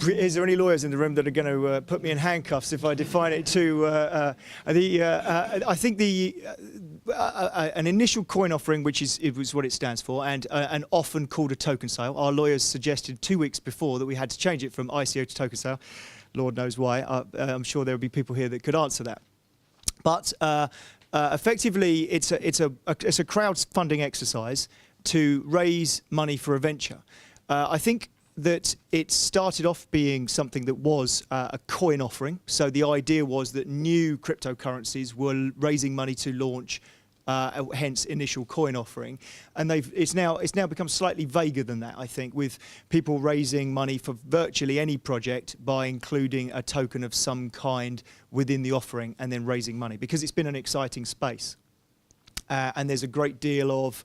Is there any lawyers in the room that are going to put me in handcuffs if I define it to I think an initial coin offering, which is what it stands for, and often called a token sale. Our lawyers suggested 2 weeks before that we had to change it from ICO to token sale. Lord knows why. I'm sure there will be people here that could answer that. But effectively, it's a crowdfunding exercise to raise money for a venture. I think that it started off being something that was a coin offering. So the idea was that new cryptocurrencies were raising money to launch, hence initial coin offering. And it's now become slightly vaguer than that, I think, with people raising money for virtually any project by including a token of some kind within the offering and then raising money, because it's been an exciting space. And there's a great deal of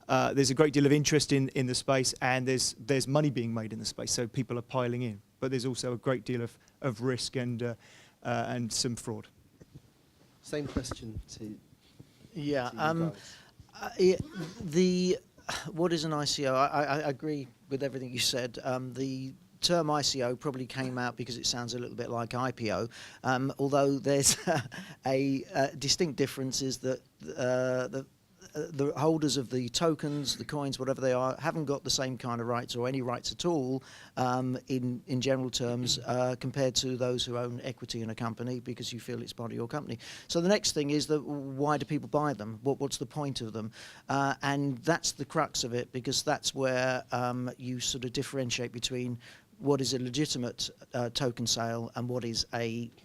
interest in the space, and there's money being made in the space, so people are piling in. But there's also a great deal of risk and some fraud. Same question to. Yeah. What is an ICO? I agree with everything you said. The term ICO probably came out because it sounds a little bit like IPO, although there's a distinct difference is that the holders of the tokens, the coins, whatever they are, haven't got the same kind of rights or any rights at all in general terms compared to those who own equity in a company because you feel it's part of your company. So the next thing is that why do people buy them? What's the point of them? And that's the crux of it, because that's where you sort of differentiate between what is a legitimate token sale and what is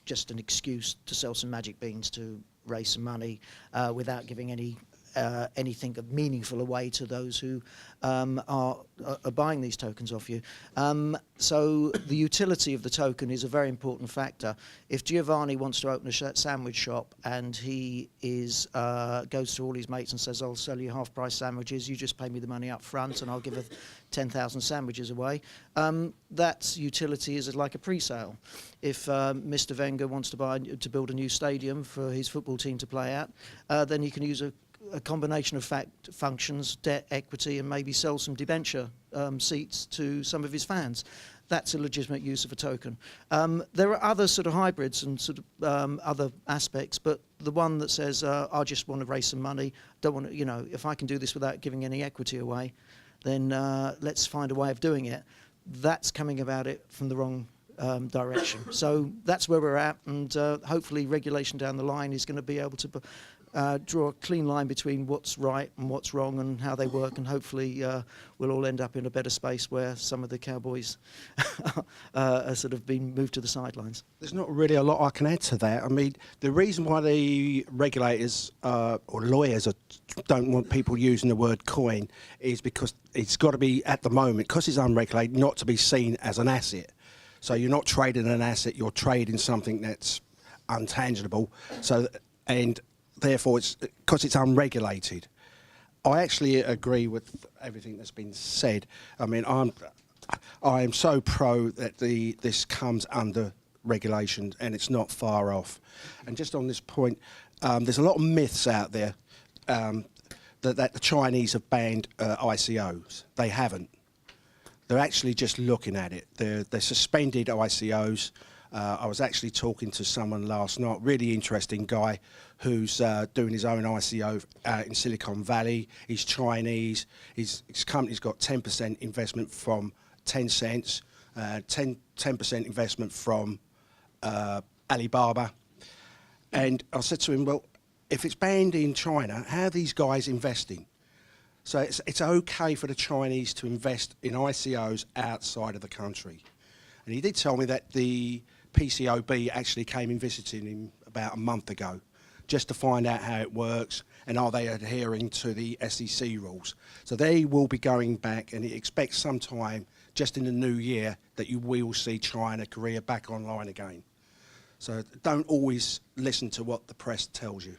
just an excuse to sell some magic beans to raise some money without giving anything meaningful away to those who are buying these tokens off you. So the utility of the token is a very important factor. If Giovanni wants to open a sandwich shop and he goes to all his mates and says, I'll sell you half-price sandwiches, you just pay me the money up front and I'll give 10,000 sandwiches away, that utility is like a pre-sale. If Mr. Wenger wants to build a new stadium for his football team to play at, then he can use a combination of functions, debt, equity, and maybe sell some debenture seats to some of his fans. That's a legitimate use of a token. There are other sort of hybrids and sort of other aspects, but the one that says, I just want to raise some money, don't want to, if I can do this without giving any equity away, then let's find a way of doing it. That's coming about it from the wrong direction. So that's where we're at, and hopefully regulation down the line is going to be able to draw a clean line between what's right and what's wrong and how they work, and hopefully we'll all end up in a better space where some of the cowboys are sort of being moved to the sidelines. There's not really a lot I can add to that. I mean, the reason why the regulators or lawyers don't want people using the word coin is because it's got to be, at the moment, because it's unregulated, not to be seen as an asset. So you're not trading an asset, you're trading something that's untangible. So, and therefore, it's because it's unregulated. I actually agree with everything that's been said. I mean, I am so pro that this comes under regulation, and it's not far off. And just on this point, there's a lot of myths out there that the Chinese have banned ICOs. They haven't. They're actually just looking at it. They're suspended ICOs. I was actually talking to someone last night, really interesting guy, who's doing his own ICO in Silicon Valley. He's Chinese. His company's got 10% investment from Tencent, 10% investment from Alibaba. And I said to him, well, if it's banned in China, how are these guys investing? So it's okay for the Chinese to invest in ICOs outside of the country. And he did tell me that the PCOB actually came and visited him about a month ago just to find out how it works and are they adhering to the SEC rules. So they will be going back, and he expects sometime just in the new year that you will see China, Korea back online again. So don't always listen to what the press tells you.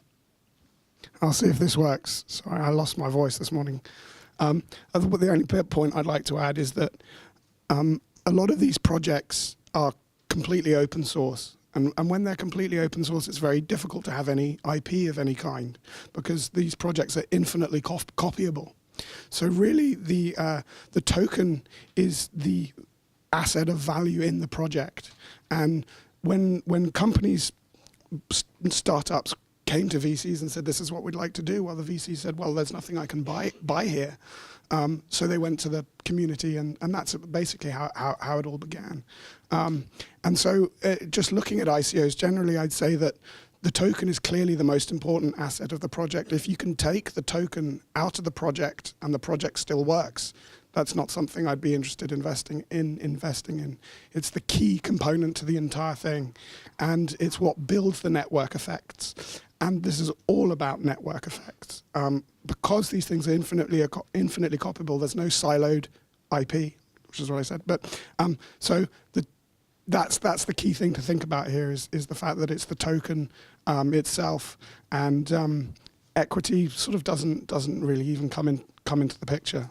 I'll see if this works. Sorry, I lost my voice this morning. The only point I'd like to add is that a lot of these projects are completely open source. And when they're completely open source, it's very difficult to have any IP of any kind because these projects are infinitely copyable. So really the token is the asset of value in the project. And when companies, startups came to VCs and said, this is what we'd like to do, well, the VC said, well, there's nothing I can buy here. So they went to the community, and that's basically how it all began. And so just looking at ICOs, generally I'd say that the token is clearly the most important asset of the project. If you can take the token out of the project and the project still works, that's not something I'd be interested in investing in. It's the key component to the entire thing, and it's what builds the network effects. And this is all about network effects. Because these things are infinitely copyable, there's no siloed IP, which is what I said. But so that's the key thing to think about here is the fact that it's the token itself, and equity sort of doesn't really even come into the picture.